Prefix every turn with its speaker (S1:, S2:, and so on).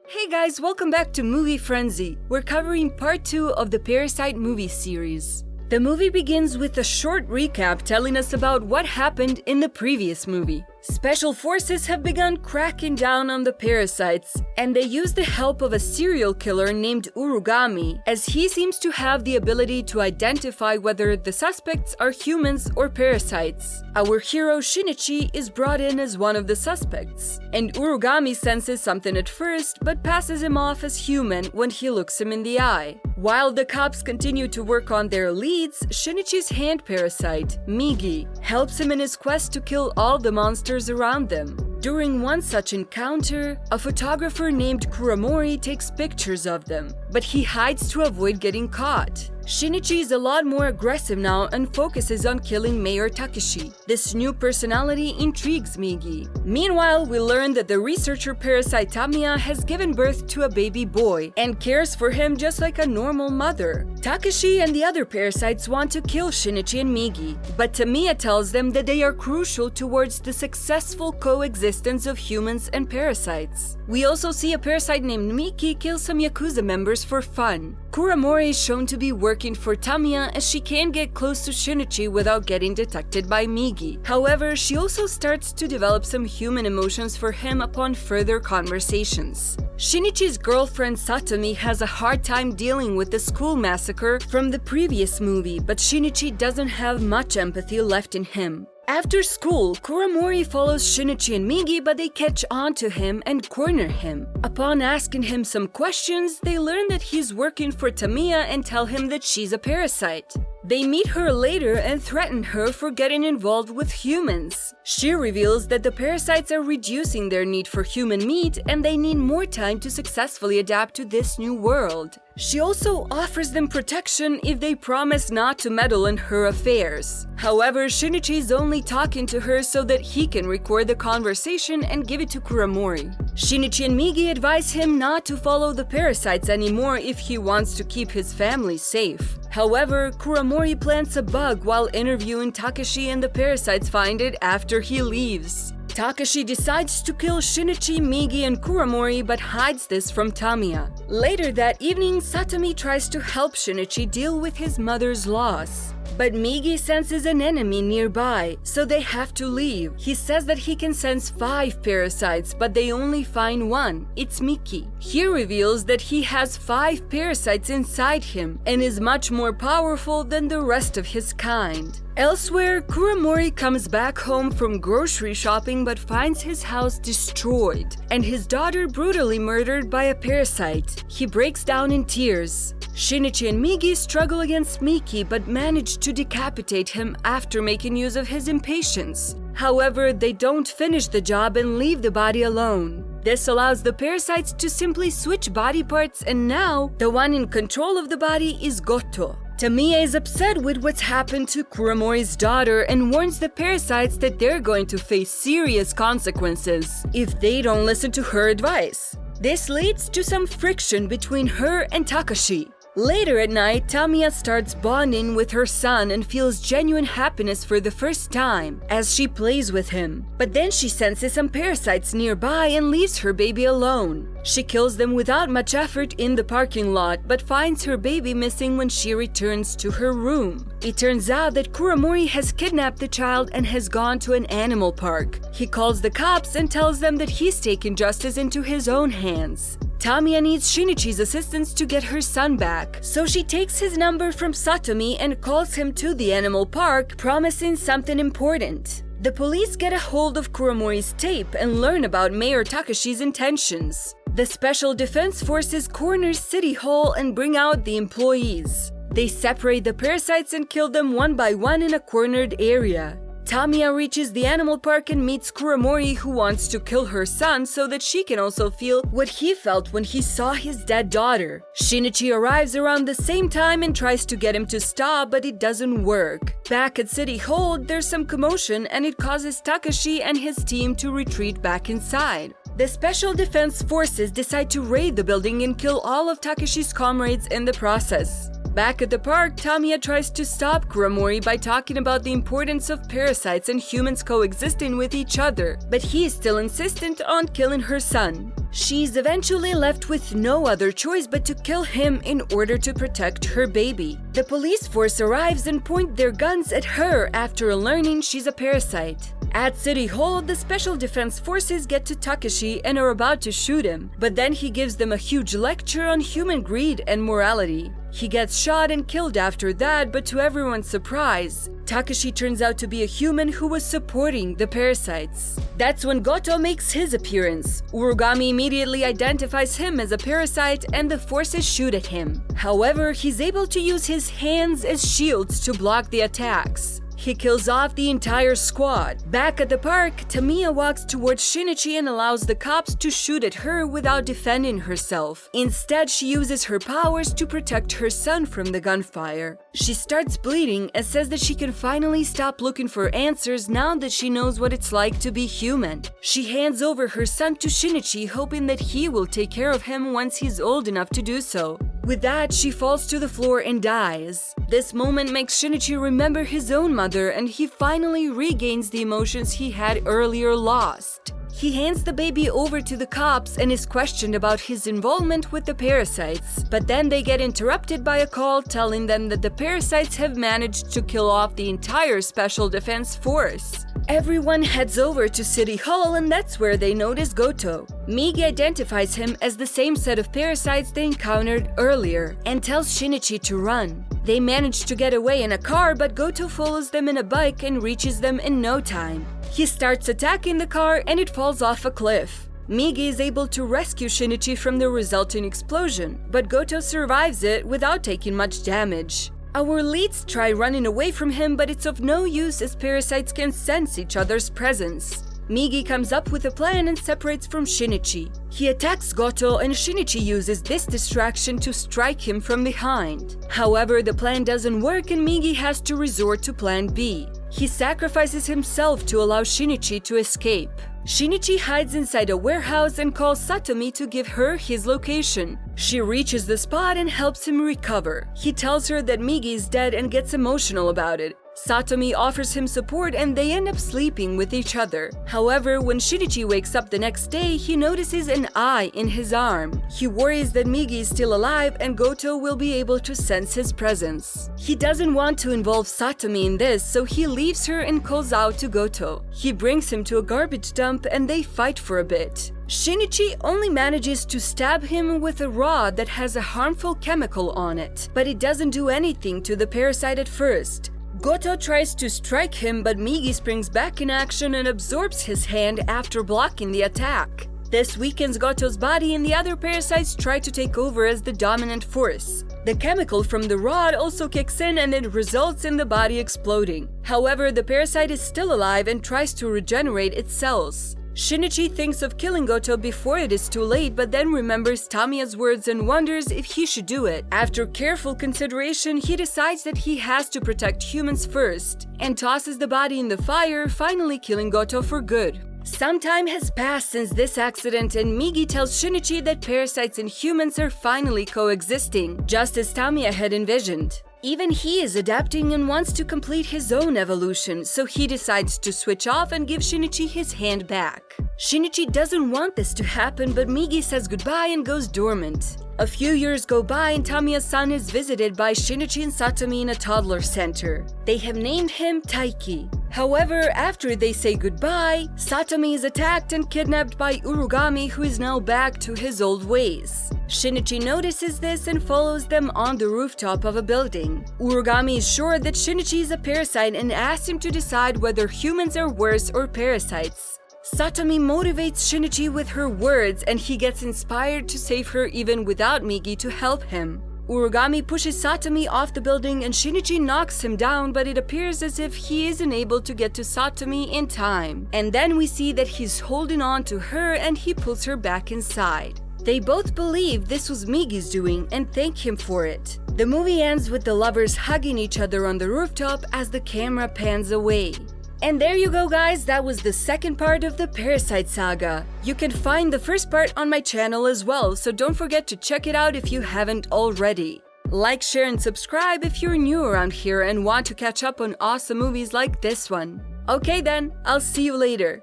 S1: Hey guys, welcome back to Movie Frenzy. We're covering part 2 of the Parasite movie series. The movie begins with a short recap telling us about what happened in the previous movie. Special forces have begun cracking down on the parasites, and they use the help of a serial killer named Urugami, as he seems to have the ability to identify whether the suspects are humans or parasites. Our hero Shinichi is brought in as one of the suspects, and Urugami senses something at first but passes him off as human when he looks him in the eye. While the cops continue to work on their leads, Shinichi's hand parasite, Migi, helps him in his quest to kill all the monsters around them. During one such encounter, a photographer named Kuramori takes pictures of them, but he hides to avoid getting caught. Shinichi is a lot more aggressive now and focuses on killing Mayor Takeshi. This new personality intrigues Migi. Meanwhile, we learn that the researcher Parasyte Tamiya has given birth to a baby boy and cares for him just like a normal mother. Takeshi and the other parasites want to kill Shinichi and Migi, but Tamiya tells them that they are crucial towards the successful coexistence of humans and parasites. We also see a parasite named Miki kill some Yakuza members for fun. Kuramori is shown to be working for Tamiya as she can't get close to Shinichi without getting detected by Migi. However, she also starts to develop some human emotions for him upon further conversations. Shinichi's girlfriend Satomi has a hard time dealing with the school massacre from the previous movie, but Shinichi doesn't have much empathy left in him. After school, Kuramori follows Shinichi and Migi, but they catch on to him and corner him. Upon asking him some questions, they learn that he's working for Tamiya and tell him that she's a parasite. They meet her later and threaten her for getting involved with humans. She reveals that the parasites are reducing their need for human meat and they need more time to successfully adapt to this new world. She also offers them protection if they promise not to meddle in her affairs. However, Shinichi is only talking to her so that he can record the conversation and give it to Kuramori. Shinichi and Migi advise him not to follow the parasites anymore if he wants to keep his family safe. However, Kuramori plants a bug while interviewing Takeshi and the parasites find it after he leaves. Takeshi decides to kill Shinichi, Migi, and Kuramori but hides this from Tamiya. Later that evening, Satomi tries to help Shinichi deal with his mother's loss. But Migi senses an enemy nearby, so they have to leave. He says that he can sense 5 parasites, but they only find one. It's Miki. He reveals that he has 5 parasites inside him and is much more powerful than the rest of his kind. Elsewhere, Kuramori comes back home from grocery shopping but finds his house destroyed and his daughter brutally murdered by a parasite. He breaks down in tears. Shinichi and Migi struggle against Miki but manage to decapitate him after making use of his impatience. However, they don't finish the job and leave the body alone. This allows the parasites to simply switch body parts, and now the one in control of the body is Gotou. Tamiya is upset with what's happened to Kuramori's daughter and warns the parasites that they're going to face serious consequences if they don't listen to her advice. This leads to some friction between her and Takeshi. Later at night, Tamiya starts bonding with her son and feels genuine happiness for the first time as she plays with him. But then she senses some parasites nearby and leaves her baby alone. She kills them without much effort in the parking lot, but finds her baby missing when she returns to her room. It turns out that Kuramori has kidnapped the child and has gone to an animal park. He calls the cops and tells them that he's taken justice into his own hands. Tamiya needs Shinichi's assistance to get her son back, so she takes his number from Satomi and calls him to the animal park, promising something important. The police get a hold of Kuramori's tape and learn about Mayor Takeshi's intentions. The Special Defense Forces corner City Hall and bring out the employees. They separate the parasites and kill them one by one in a cornered area. Tamiya reaches the animal park and meets Kuramori, who wants to kill her son so that she can also feel what he felt when he saw his dead daughter. Shinichi arrives around the same time and tries to get him to stop, but it doesn't work. Back at City Hall, there's some commotion and it causes Takeshi and his team to retreat back inside. The Special Defense Forces decide to raid the building and kill all of Takeshi's comrades in the process. Back at the park, Tamiya tries to stop Kuramori by talking about the importance of parasites and humans coexisting with each other, but he is still insistent on killing her son. She's eventually left with no other choice but to kill him in order to protect her baby. The police force arrives and point their guns at her after learning she's a parasite. At City Hall, the Special Defense Forces get to Takeshi and are about to shoot him, but then he gives them a huge lecture on human greed and morality. He gets shot and killed after that, but to everyone's surprise, Takeshi turns out to be a human who was supporting the Parasites. That's when Gotou makes his appearance. Urugami immediately identifies him as a parasite and the forces shoot at him. However, he's able to use his hands as shields to block the attacks. He kills off the entire squad. Back at the park, Tamiya walks towards Shinichi and allows the cops to shoot at her without defending herself. Instead, she uses her powers to protect her son from the gunfire. She starts bleeding and says that she can finally stop looking for answers now that she knows what it's like to be human. She hands over her son to Shinichi, hoping that he will take care of him once he's old enough to do so. With that, she falls to the floor and dies. This moment makes Shinichi remember his own mother, and he finally regains the emotions he had earlier lost. He hands the baby over to the cops and is questioned about his involvement with the Parasites, but then they get interrupted by a call telling them that the Parasites have managed to kill off the entire Special Defense Force. Everyone heads over to City Hall, and that's where they notice Gotou. Migi identifies him as the same set of parasites they encountered earlier and tells Shinichi to run. They manage to get away in a car, but Gotou follows them in a bike and reaches them in no time. He starts attacking the car and it falls off a cliff. Migi is able to rescue Shinichi from the resulting explosion, but Gotou survives it without taking much damage. Our leads try running away from him, but it's of no use as parasites can sense each other's presence. Migi comes up with a plan and separates from Shinichi. He attacks Gotou and Shinichi uses this distraction to strike him from behind. However, the plan doesn't work and Migi has to resort to plan B. He sacrifices himself to allow Shinichi to escape. Shinichi hides inside a warehouse and calls Satomi to give her his location. She reaches the spot and helps him recover. He tells her that Migi is dead and gets emotional about it. Satomi offers him support and they end up sleeping with each other. However, when Shinichi wakes up the next day, he notices an eye in his arm. He worries that Migi is still alive and Gotou will be able to sense his presence. He doesn't want to involve Satomi in this, so he leaves her and calls out to Gotou. He brings him to a garbage dump and they fight for a bit. Shinichi only manages to stab him with a rod that has a harmful chemical on it, but it doesn't do anything to the parasite at first. Gotou tries to strike him, but Migi springs back in action and absorbs his hand after blocking the attack. This weakens Gotou's body and the other parasites try to take over as the dominant force. The chemical from the rod also kicks in and it results in the body exploding. However, the parasite is still alive and tries to regenerate its cells. Shinichi thinks of killing Gotou before it is too late, but then remembers Tamiya's words and wonders if he should do it. After careful consideration, he decides that he has to protect humans first, and tosses the body in the fire, finally killing Gotou for good. Some time has passed since this accident, and Migi tells Shinichi that parasites and humans are finally coexisting, just as Tamiya had envisioned. Even he is adapting and wants to complete his own evolution, so he decides to switch off and give Shinichi his hand back. Shinichi doesn't want this to happen, but Migi says goodbye and goes dormant. A few years go by and Tamiya's son is visited by Shinichi and Satomi in a toddler center. They have named him Taiki. However, after they say goodbye, Satomi is attacked and kidnapped by Urugami, who is now back to his old ways. Shinichi notices this and follows them on the rooftop of a building. Urugami is sure that Shinichi is a parasite and asks him to decide whether humans are worse or parasites. Satomi motivates Shinichi with her words and he gets inspired to save her even without Migi to help him. Urugami pushes Satomi off the building and Shinichi knocks him down, but it appears as if he isn't able to get to Satomi in time. And then we see that he's holding on to her and he pulls her back inside. They both believe this was Migi's doing and thank him for it. The movie ends with the lovers hugging each other on the rooftop as the camera pans away. And there you go guys, that was the second part of the Parasite saga. You can find the first part on my channel as well, so don't forget to check it out if you haven't already. Like, share and subscribe if you're new around here and want to catch up on awesome movies like this one. Okay then, I'll see you later.